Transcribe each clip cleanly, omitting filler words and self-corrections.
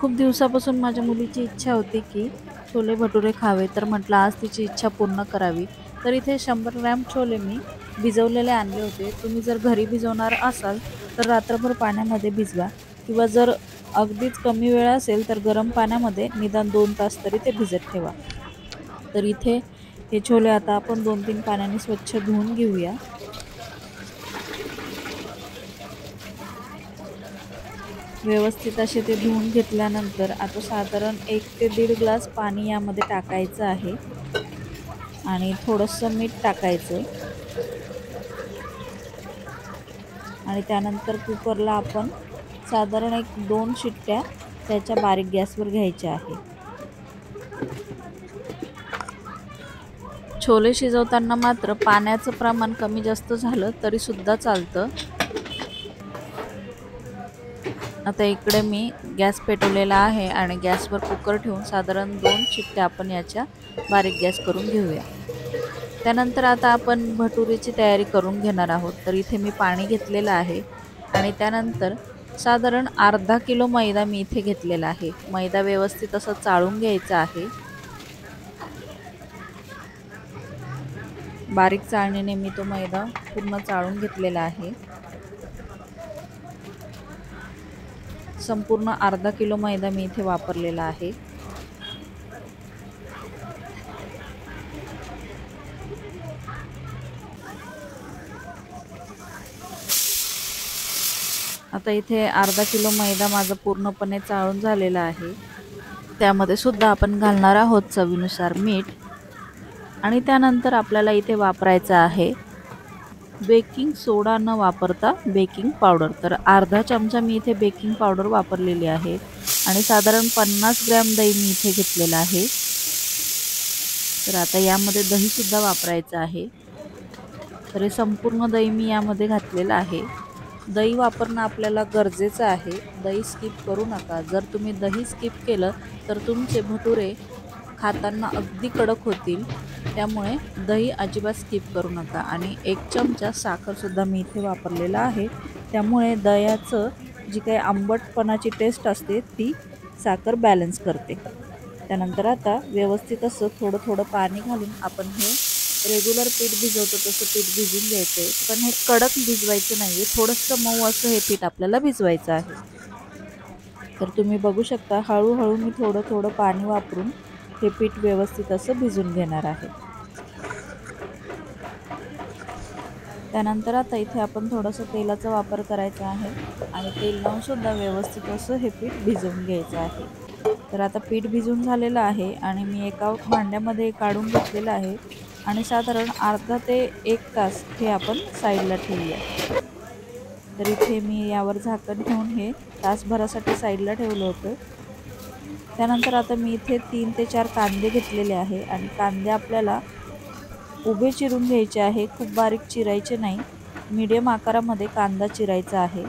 खूप दिवसापासून माझ्या मुलीची इच्छा होती की छोले भटुरे खावे, तर म्हटलं आज तिची इच्छा पूर्ण करावी. तर इथे 100 ग्रॅम छोले मी भिजवलेले आणले होते. तुम्ही जर घरी भिजवणार असाल तर रात्रभर पाण्यामध्ये भिजवा, किंवा जर अगदीच कमी वेळ असेल तर गरम पाण्यामध्ये निदान 2 तास तरी ते भिजत ठेवा. तर इथे हे छोले आता आपण 2-3 पाण्याने स्वच्छ धुवून घेऊया. व्यवस्थित असे ते धुवून घेतल्यानंतर आता साधारण 1 ते 1.5 ग्लास पाणी यामध्ये टाकायचं आहे आणि थोडंसं मीठ टाकायचं आणि त्यानंतर कुकरला आपण साधारण 1-2 शिट्ट्या त्याच्या बारीक गॅसवर घ्यायच्या आहे. छोले शिजवताना मात्र पाण्याचं प्रमाण कमी जास्त झालं तरी सुद्धा चालतं. आता इकडे मी गॅस पेटवलेला आहे आणि गॅसवर कुकर ठेवून साधारण 2 शिट्ट्या आपण याच्या बारीक गॅस करून घेऊया. त्यानंतर आता आपण भटुरेची तयारी करून घेणार आहोत. तर इथे मी पाणी घेतलेलं आहे आणि त्यानंतर साधारण अर्धा किलो मैदा मी इथे घेतलेला आहे. मैदा व्यवस्थित असं चाळून घ्यायचा आहे. बारीक चाळणीने मी तो मैदा पूर्ण चाळून घेतलेला आहे. संपूर्ण अर्धा किलो मैदा मी इथे वापरलेला आहे. आता इथे अर्धा किलो मैदा माझा पूर्णपणे चाळून झालेला आहे. त्यामध्ये सुद्धा आपण घालणार आहोत चवीनुसार मीठ आणि त्यानंतर आपल्याला इथे वापरायचं आहे बेकिंग सोडा न वापरता बेकिंग पावडर. तर अर्धा चमचा मी इथे बेकिंग पावडर वापरलेली आहे आणि साधारण 50 ग्रॅम दही मी इथे घेतलेलं आहे. तर आता यामध्ये दही सुद्धा वापरायचं आहे. तर हे संपूर्ण दही मी यामध्ये घातलेलं आहे. दही वापरणं आपल्याला गरजेचं आहे. दही स्किप करू नका. जर तुम्ही दही स्किप केलं तर तुमचे भटुरे खाताना अगदी कडक होतील. त्यामुळे दही अजिबात स्किप करू नका. आणि 1 चमचा साखरसुद्धा मी इथे वापरलेला आहे. त्यामुळे दह्याचं जी काही आंबटपणाची टेस्ट असते ती साखर बॅलन्स करते. त्यानंतर आता व्यवस्थित असं थोडं थोडं पाणी घालून आपण हे रेग्युलर पीठ भिजवतो तसं पीठ भिजून घ्यायचं आहे. पण हे कडक भिजवायचं नाही आहे. थोडंसं मऊ असं हे पीठ आपल्याला भिजवायचं आहे. तर तुम्ही बघू शकता हळूहळू मी थोडं थोडं पाणी वापरून हे पीठ व्यवस्थित असं भिजून घेणार आहे. त्यानंतर आता इथे आपण थोडंसं तेलाचा वापर करायचा आहे आणि तेल लावून सुद्धा व्यवस्थित असं हे पीठ भिजवून घ्यायचं आहे. तर आता पीठ भिजून झालेलं आहे आणि मी एका भांड्यामध्ये काढून घेतलेलं आहे आणि साधारण अर्धा ते 1 तास हे आपण साईडला ठेवूया. तर इथे मी यावर झाकण ठेवून हे तासभरासाठी साईडला ठेवलं होतं. त्यानंतर आता मी इथे 3 ते 4 कांदे घेतलेले आहे आणि कांदे आपल्याला उभे चिरून घ्यायचे आहे. खूप बारीक चिरायचे नाही. मीडियम आकारामध्ये कांदा चिरायचा आहे.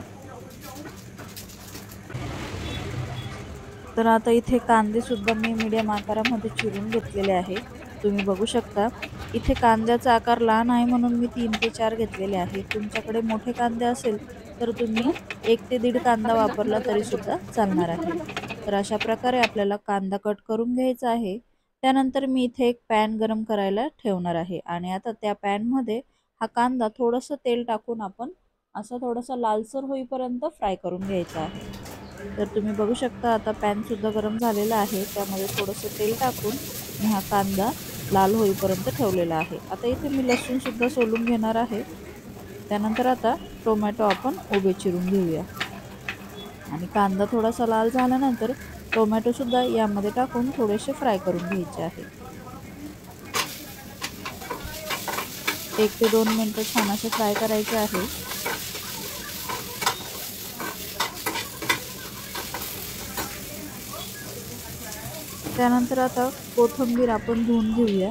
तर आता इथे कांदे सुद्धा मी मीडियम आकारामध्ये चिरून घेतलेले आहे. तुम्ही बघू शकता इथे कांद्याचा आकार लहान आहे म्हणून मी 3 ते 4 घेतलेले आहे. तुमच्याकडे मोठे कांदे असेल तर तुम्ही 1 ते 1.5 कांदा वापरला तरी सुद्धा चालणार आहे. तर अशा प्रकारे आपल्याला कांदा कट करून घ्यायचा आहे. त्यानंतर मी इथे एक पॅन गरम करायला ठेवणार आहे आणि आता त्या पॅनमध्ये हा कांदा थोडंसं तेल टाकून आपण असं थोडंसं लालसर होईपर्यंत फ्राय करून घ्यायचा आहे. तर तुम्ही बघू शकता आता पॅनसुद्धा गरम झालेला आहे. त्यामध्ये थोडंसं तेल टाकून मी हा कांदा लाल होईपर्यंत ठेवलेला आहे. आता इथे मी लसूणसुद्धा सोलून घेणार आहे. त्यानंतर आता टोमॅटो आपण उभे चिरून घेऊया आणि कांदा थोडासा लाल झाल्यानंतर टोमॅटोसुद्धा यामध्ये टाकून थोडेसे फ्राय करून घ्यायचे आहे. 1 ते 2 मिनटं छान असे फ्राय करायचे आहे. त्यानंतर आता कोथिंबीर आपण धुवून घेऊया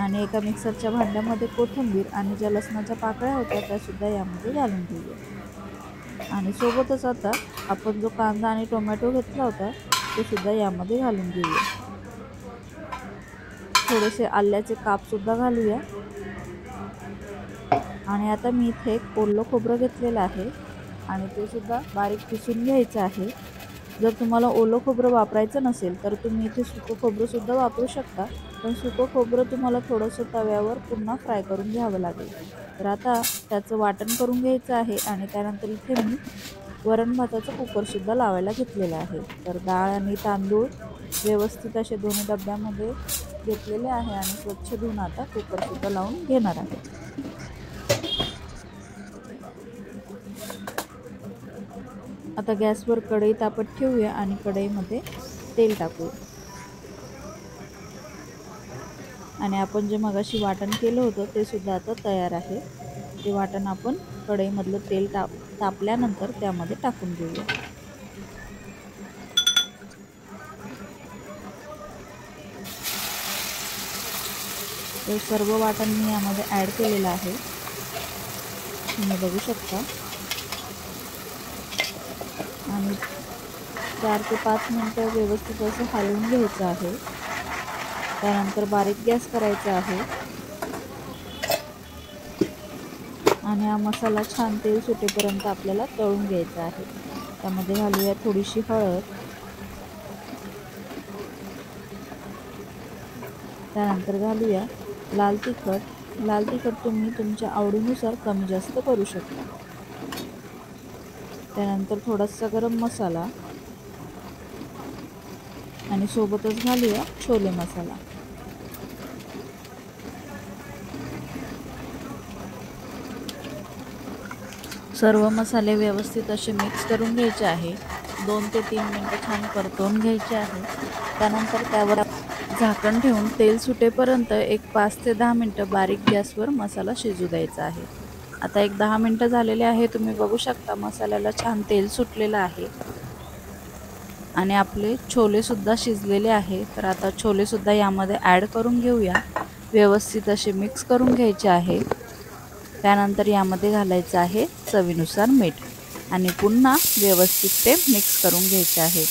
आणि एका मिक्सरच्या भांड्यामध्ये कोथिंबीर आणि ज्या लसणाच्या पाकळ्या होत्या त्यासुद्धा यामध्ये घालून घेऊया आणि सोबतच आता आपण जो कांदा आणि टोमॅटो घेतला होता तो सुद्धा यामध्ये घालून घेऊया. थोडेसे आल्याचे कापसुद्धा घालूया आणि आता मी इथे एक ओलं खोबरं घेतलेलं आहे आणि ते सुद्धा बारीक किसून घ्यायचं आहे. जर तुम्हाला ओलं खोबरं वापरायचं नसेल तर तुम्ही इथे सुकं खोबरंसुद्धा वापरू शकता, पण सुकं खोबरं तुम्हाला थोडंसं तव्यावर पुन्हा फ्राय करून घ्यावं लागेल. तर आता त्याचं वाटण करून घ्यायचं आहे आणि त्यानंतर इथे मी वरण भाताचा कुकरसुद्धा लावायला घेतलेला आहे. तर डाळ आणि तांदूळ व्यवस्थित असे दोन्ही डब्यामध्ये घेतलेले आहे आणि स्वच्छ धुवून आता कुकरसुद्धा लावून घेणार आहे. आता गॅसवर कढई तापत ठेवूया आणि कढईमध्ये तेल टाकूया. आणि आपण जे मगाशी वाटण केलं होतं ते सुद्धा आता तयार आहे. ते वाटण आपण कढईमधलं तेल तापल्यानंतर त्यामध्ये टाकून घेऊया. तर सर्व वाटण मी यामध्ये ॲड केलेलं आहे, तुम्ही बघू शकता. आणि 4 ते 5 मिनटं व्यवस्थित असं हलवून घ्यायचं आहे. त्यानंतर बारीक गॅस करायचा आहे आणि हा मसाला छान तेल सुटेपर्यंत आपल्याला तळून घ्यायचा आहे. त्यामध्ये घालूया थोडीशी हळद, त्यानंतर घालूया लाल तिखट. लाल तिखट तुम्ही तुमच्या आवडीनुसार कमी जास्त करू शकता. त्यानंतर थोडासा गरम मसाला आणि सोबतच घालूया छोले मसाला. सर्व मसाले व्यवस्थित असे मिक्स करून घ्यायचे आहे. 2 ते 3 मिनटं छान परतवून घ्यायचे आहे. त्यानंतर त्यावर झाकण ठेवून तेल सुटेपर्यंत एक 5 ते 10 मिनटं बारीक गॅसवर मसाला शिजू द्यायचा आहे. आता एक 10 मिनटं झालेले आहे. तुम्ही बघू शकता मसाल्याला छान तेल सुटलेलं आहे आणि आपले छोलेसुद्धा शिजलेले आहे. तर आता छोलेसुद्धा यामध्ये ॲड करून घेऊया. व्यवस्थित असे मिक्स करून घ्यायचे आहे. त्यानंतर यामध्ये घालायचं आहे चवीनुसार मीठ आणि पुन्हा व्यवस्थित ते मिक्स करून घ्यायचे आहे.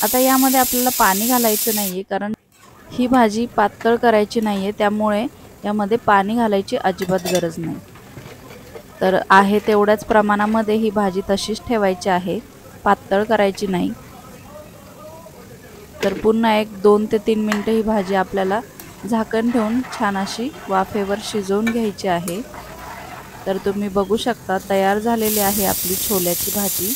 आता यामध्ये आपल्याला पाणी घालायचं नाही आहे, कारण ही भाजी पातळ करायची नाही आहे, त्यामुळे यामध्ये पाणी घालायची अजिबात गरज नाही. तर आहे तेवढ्याच प्रमाणामध्ये ही भाजी तशीच ठेवायची आहे, पातळ करायची नाही. तर पुन्हा एक 2 ते 3 मिनटं ही भाजी आपल्याला झाकण ठेवून छान अशी वाफेवर शिजवून घ्यायची आहे. तर तुम्ही बघू शकता तयार झालेली आहे आपली छोल्याची भाजी.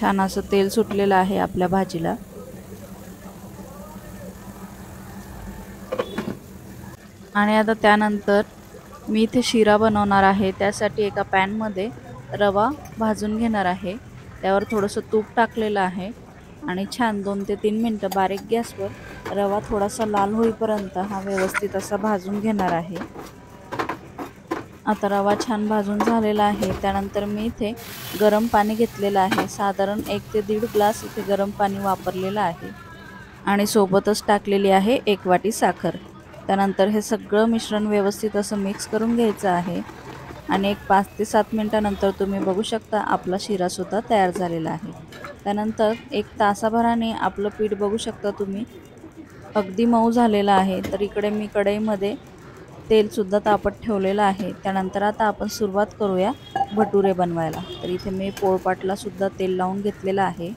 छान असं तेल सुटलेलं आहे आपल्या भाजीला. आणि आता त्यानंतर मी इथे शिरा बनवणार आहे. त्यासाठी एका पॅनमध्ये रवा भाजून घेणार आहे. त्यावर थोडंसं तूप टाकलेलं आहे आणि छान 2 ते 3 मिनटं बारीक गॅसवर रवा थोडासा लाल होईपर्यंत हा व्यवस्थित असा भाजून घेणार आहे. आता रवा छान भाजून झालेला आहे. त्यानंतर मी इथे गरम पाणी घेतलेलं आहे. साधारण 1 ते 1.5 ग्लास इथे गरम पाणी वापरलेलं आहे आणि सोबतच टाकलेली आहे 1 वाटी साखर. त्यानंतर हे सगळं मिश्रण व्यवस्थित असं मिक्स करून घ्यायचं आहे आणि एक 5 ते 7 मिनटानंतर तुम्ही बघू शकता आपला शिरासुद्धा तयार झालेला आहे. त्यानंतर 1 तासाभराने आपलं पीठ बघू शकता तुम्ही अगदी मऊ झालेलं आहे. तर इकडे मी कढईमध्ये तेलसुद्धा तापत ठेवलेलं आहे. त्यानंतर आता आपण सुरुवात करूया भटुरे बनवायला. तर इथे मी पोळपाटलासुद्धा तेल लावून घेतलेलं आहे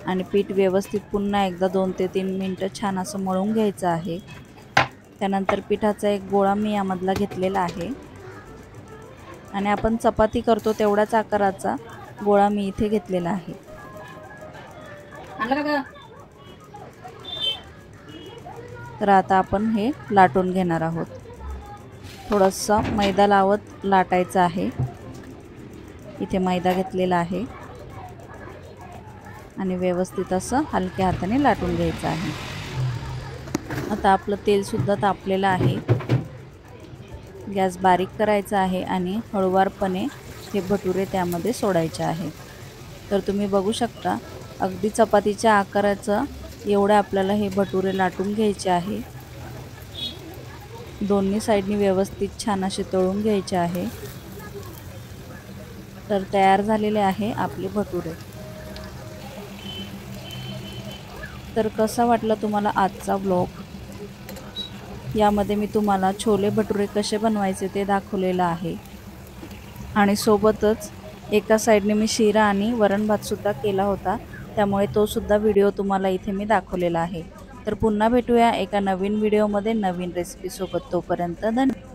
आणि पीठ व्यवस्थित पुन्हा एकदा 2 ते 3 मिनटं छान असं मळून घ्यायचं आहे. त्यानंतर पिठाचा एक गोळा मी यामधला घेतलेला आहे आणि आपण चपाती करतो तेवढ्याच आकाराचा गोळा मी इथे घेतलेला आहे. तर आता आपण हे लाटून घेणार आहोत. थोडासा मैदा लावत लाटायचा आहे. इथे मैदा घेतलेला आहे आणि व्यवस्थित असं हलक्या हाताने लाटून घ्यायचं आहे. आता आपलं तेलसुद्धा तापलेलं आहे. गॅस बारीक करायचा आहे आणि हळूवारपणे हे भटुरे त्यामध्ये सोडायचे आहे. तर तुम्ही बघू शकता अगदी चपातीच्या आकाराचं एवढे आपल्याला हे भटुरे लाटून घ्यायचे आहे. दोन्ही साईडनी व्यवस्थित छान असे तळून घ्यायचे आहे. तर तयार झालेले आहे आपले भटुरे. तर कसा वाटला तुम्हाला आजचा व्लॉग? यामध्ये मी तुम्हाला छोले भटुरे कसे बनवायचे ते दाखवलेलं आहे आणि सोबतच एका साईडने मी शिरा आणि वरण भात सुद्धा केला होता, त्यामुळे तो सुद्धा व्हिडिओ तुम्हाला इथे मी दाखवलेला आहे. तर पुन्हा भेटूया एका नवीन व्हिडिओमध्ये नवीन रेसिपी सोबत. तोपर्यंत धन्यवाद.